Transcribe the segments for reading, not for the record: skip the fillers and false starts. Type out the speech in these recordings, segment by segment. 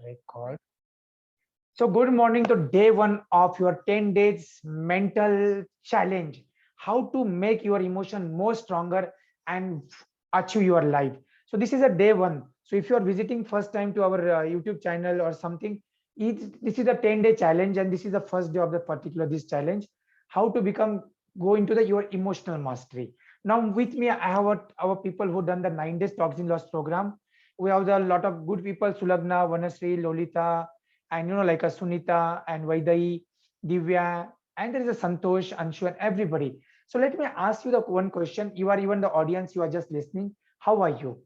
Record. So good morning to day one of your 10 days mental challenge. How to make your emotion more stronger and achieve your life. So this is a day one. So if you are visiting first time to our YouTube channel or something, this is a 10-day challenge and this is the first day of the particular this challenge. How to go into your emotional mastery. Now with me, I have our people who done the 9 days toxin loss program. We have a lot of good people, Sulagna, Vanasri, Lolita, and like a Sunita and Vaidai, Divya, and there is a Santosh, Anshu, and everybody. So let me ask you the one question. You are even the audience, you are just listening. How are you?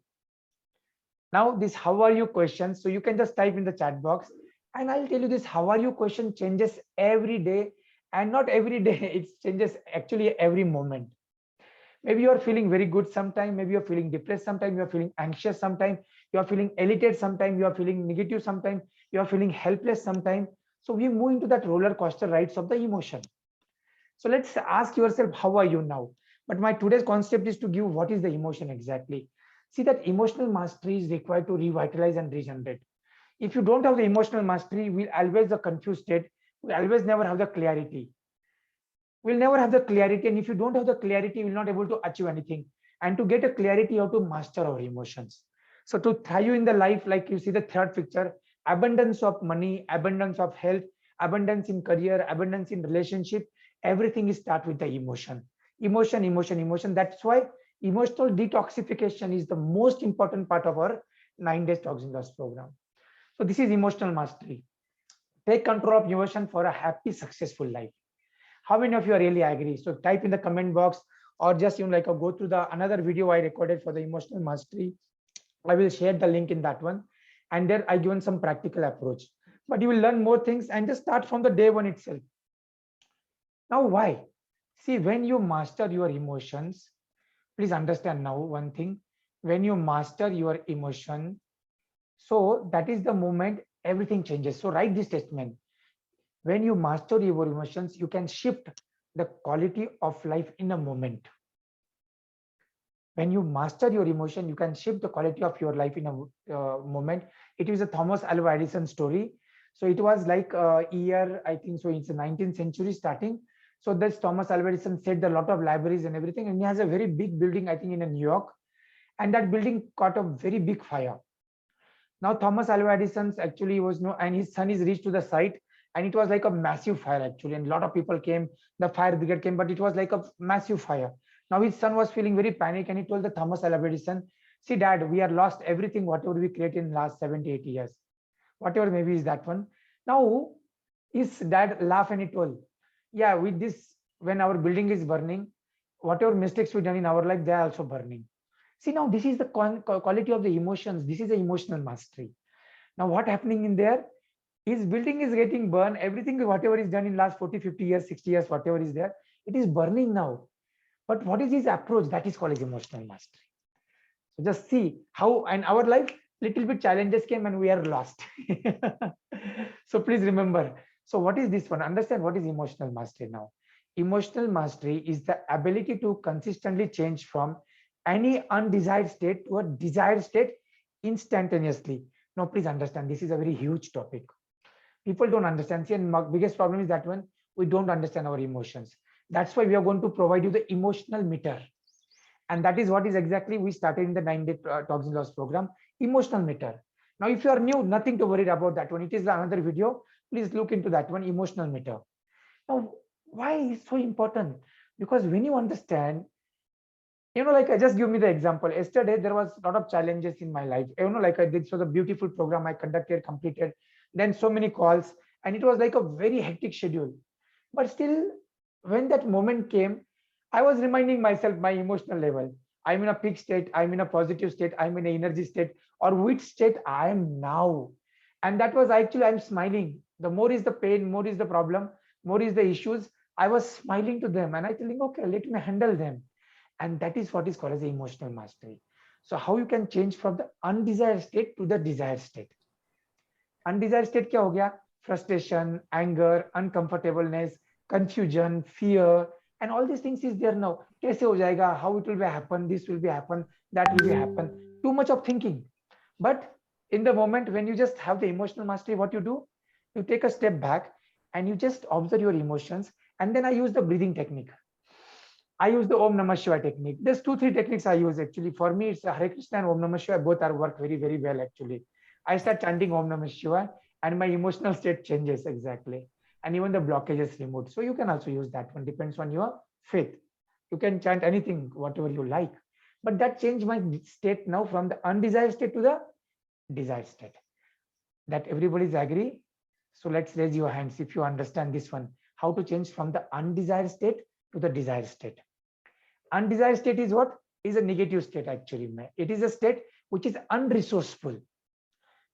Now, this how are you question, so you can just type in the chat box, and I'll tell you this how are you question changes every day, and not every day, it changes actually every moment. Maybe you are feeling very good sometime, maybe you're feeling depressed sometime, you're feeling anxious sometime, you are feeling elated sometime, you are feeling negative sometime, you are feeling helpless sometime. So we move into that roller coaster rides of the emotion. So let's ask yourself, how are you now? But my today's concept is to give what is the emotion exactly. See that emotional mastery is required to revitalize and regenerate. If you don't have the emotional mastery, we'll always the confused state, we always never have the clarity. We'll never have the clarity, and if you don't have the clarity, you'll not able to achieve anything. And to get a clarity, you have to master our emotions. So to thrive in the life, like you see the third picture, abundance of money, abundance of health, abundance in career, abundance in relationship, everything is start with the emotion. Emotion. That's why emotional detoxification is the most important part of our 9 days toxin loss program. So this is emotional mastery. Take control of emotion for a happy successful life. How many of you are really agree? So type in the comment box, or just go through the another video I recorded for the emotional mastery. I will share the link in that one, and there I given some practical approach. But you will learn more things and just start from the day one itself. Now why? See, when you master your emotions, please understand now one thing. When you master your emotion, so that is the moment everything changes. So write this statement. When you master your emotions, you can shift the quality of life in a moment. When you master your emotion, you can shift the quality of your life in a moment. It is a Thomas Alva Edison story. So it was like a year, I think so it's the 19th century starting. So this Thomas Alva Edison said a lot of libraries and everything, and he has a very big building, I think in New York, and that building caught a very big fire. Now Thomas Alva Edison actually was no, and his son is reached to the site, and it was like a massive fire actually, and a lot of people came. The fire brigade came, but it was like a massive fire. Now his son was feeling very panic, and he told the Thomas Alva Edison, "See, Dad, we are lost everything whatever we created in last 70, 80 years, whatever maybe is that one." Now his dad laughed and he told, "Yeah, with this, when our building is burning, whatever mistakes we done in our life, they are also burning." See, now this is the quality of the emotions. This is the emotional mastery. Now what happening in there? His building is getting burned. Everything, whatever is done in last 40, 50 years, 60 years, whatever is there, it is burning now. But what is his approach? That is called as emotional mastery. So just see how in our life, little bit challenges came and we are lost. So please remember. So what is this one? Understand what is emotional mastery now. Emotional mastery is the ability to consistently change from any undesired state to a desired state instantaneously. Now, please understand, this is a very huge topic. People don't understand. See, and my biggest problem is that one, we don't understand our emotions. That's why we are going to provide you the emotional meter. And that is what is exactly we started in the 9-day toxin loss program, emotional meter. Now, if you are new, nothing to worry about that one. It is another video. Please look into that one, emotional meter. Now, why is so important? Because when you understand, like I just give me the example. Yesterday, there was a lot of challenges in my life. Like I did, so the beautiful program I conducted, completed, then so many calls, and it was like a very hectic schedule. But still, when that moment came, I was reminding myself my emotional level. I'm in a peak state, I'm in a positive state, I'm in an energy state, or which state I am now. And that was actually, I'm smiling. The more is the pain, more is the problem, more is the issues. I was smiling to them and I telling, okay, let me handle them. And that is what is called as emotional mastery. So how you can change from the undesired state to the desired state. Undesired state क्या हो गया? Frustration, anger, uncomfortableness, confusion, fear, and all these things is there now. कैसे हो जाएगा? How it will be happen? This will be happen. That will be happen. Too much of thinking. But In the moment when you just have the emotional mastery, what you do, you take a step back and you just observe your emotions. And then I use the breathing technique. I use the Om Namah Shivaya technique. There's two, three techniques I use actually. For me, it's Hare Krishna and Om Namah Shivaya. Both are work very, very well actually. I start chanting Om Namah Shivaya and my emotional state changes exactly. And even the blockage is removed. So you can also use that one. Depends on your faith. You can chant anything, whatever you like. But that changed my state now from the undesired state to the desired state. That everybody's agree. So let's raise your hands if you understand this one. How to change from the undesired state to the desired state. Undesired state is what? Is a negative state actually. It is a state which is unresourceful.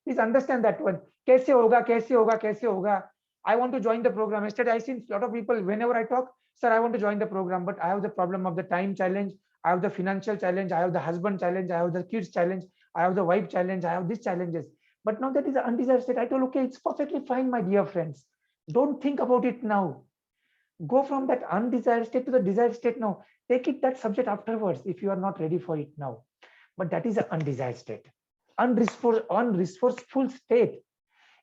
Please understand that one. Kaise hoga, kaise hoga, kaise hoga. I want to join the program. Yesterday I seen a lot of people, whenever I talk, sir, I want to join the program, but I have the problem of the time challenge. I have the financial challenge. I have the husband challenge. I have the kids challenge. I have the wife challenge. I have these challenges. But now that is an undesired state. I told, okay, it's perfectly fine, my dear friends. Don't think about it now. Go from that undesired state to the desired state now. Take it that subject afterwards if you are not ready for it now. But that is an undesired state. Unresourceful state.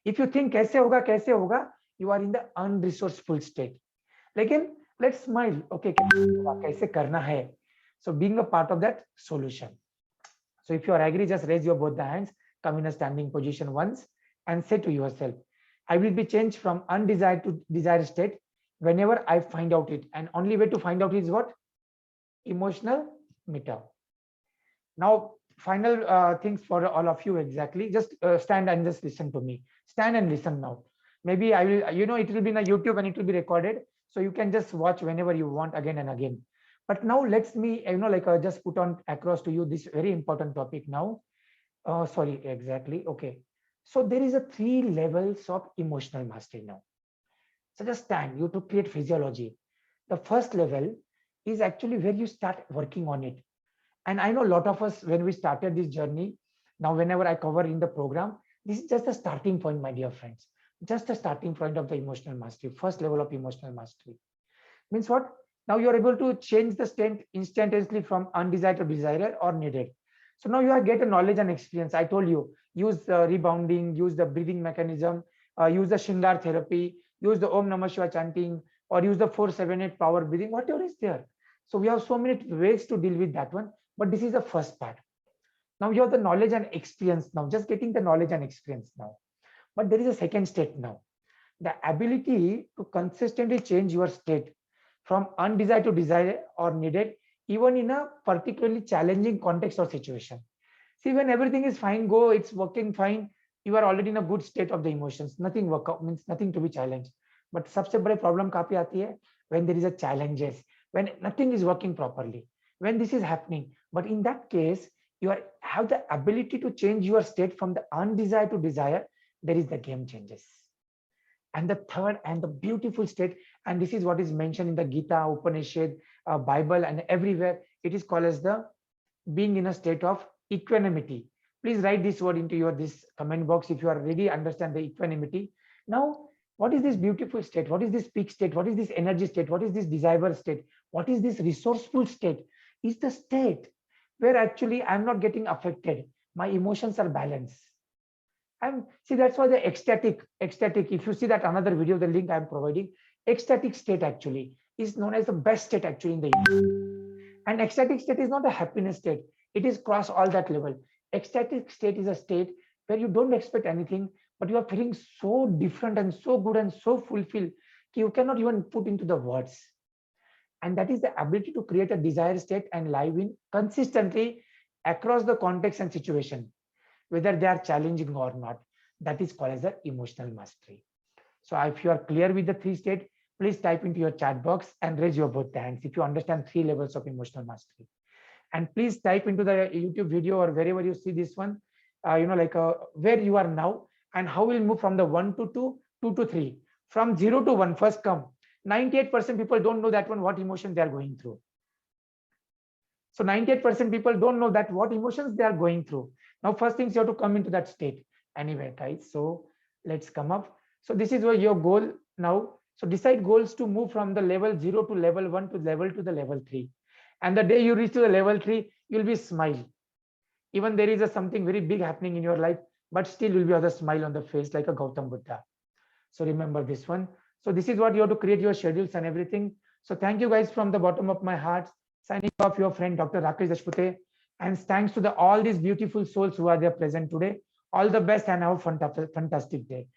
If you think kaise hoga, you are in the unresourceful state. Again, let's smile. Okay, kaise karna hai. So being a part of that solution. So if you are agree, just raise your both the hands, come in a standing position once and say to yourself, I will be changed from undesired to desired state whenever I find out it. And only way to find out is what? Emotional meter. Now, final things for all of you exactly. Just stand and just listen to me. Stand and listen now. Maybe I will, it will be on YouTube and it will be recorded. So you can just watch whenever you want again and again. But now let's me, just put on across to you this very important topic now. Sorry, exactly. Okay. So there is a 3 levels of emotional mastery now. So just stand, you to create physiology. The first level is actually where you start working on it. And I know a lot of us, when we started this journey, now whenever I cover in the program, this is just a starting point, my dear friends. Just a starting point of the emotional mastery, first level of emotional mastery. Means what? Now you are able to change the state instantaneously from undesired to desired or needed. So now you are get a knowledge and experience. I told you, use rebounding, use the breathing mechanism, use the Shringar therapy, use the Om Namah Shivaya chanting, or use the 478 power breathing, whatever is there. So we have so many ways to deal with that one, but this is the first part. Now you have the knowledge and experience now, just getting the knowledge and experience now. But there is a second state now, the ability to consistently change your state from undesired to desired or needed, even in a particularly challenging context or situation. See, when everything is fine, go, it's working fine, you are already in a good state of the emotions, nothing work out, means nothing to be challenged. But सबसे बड़े problem कहाँ पे आती है? When there is a challenges, when nothing is working properly, when this is happening. But in that case, you have the ability to change your state from the undesired to desire. There is the game changes. And the third and the beautiful state, and this is what is mentioned in the Gita, Upanishad, Bible, and everywhere, it is called as the being in a state of equanimity. Please write this word into your this comment box if you are ready understand the equanimity. Now, what is this beautiful state? What is this peak state? What is this energy state? What is this desirable state? What is this resourceful state? Is the state where actually I'm not getting affected. My emotions are balanced. And see, that's why the ecstatic, if you see that another video, the link I'm providing, ecstatic state actually is known as the best state actually in the universe. And ecstatic state is not a happiness state. It is cross all that level. Ecstatic state is a state where you don't expect anything, but you are feeling so different and so good and so fulfilled, you cannot even put into the words. And that is the ability to create a desired state and live in consistently across the context and situation, whether they are challenging or not. That is called as the emotional mastery. So if you are clear with the 3 states, please type into your chat box and raise your both hands if you understand 3 levels of emotional mastery. And please type into the YouTube video or wherever you see this one, where you are now and how we'll move from the 1 to 2, 2 to 3. From 0 to 1, first come. 98% people don't know that one, what emotion they are going through. So 98% people don't know that what emotions they are going through. Now, first things you have to come into that state. Anyway, guys, so let's come up. So this is what your goal now. So decide goals to move from the level 0 to level 1 to the level 3. And the day you reach to the level 3, you'll be smile. Even there is something very big happening in your life, but still will be other smile on the face like a Gautam Buddha. So remember this one. So this is what you have to create your schedules and everything. So thank you guys from the bottom of my heart. Signing off, your friend Dr. Rakesh Deshpute. And thanks to all these beautiful souls who are there present today. All the best and have a fantastic day.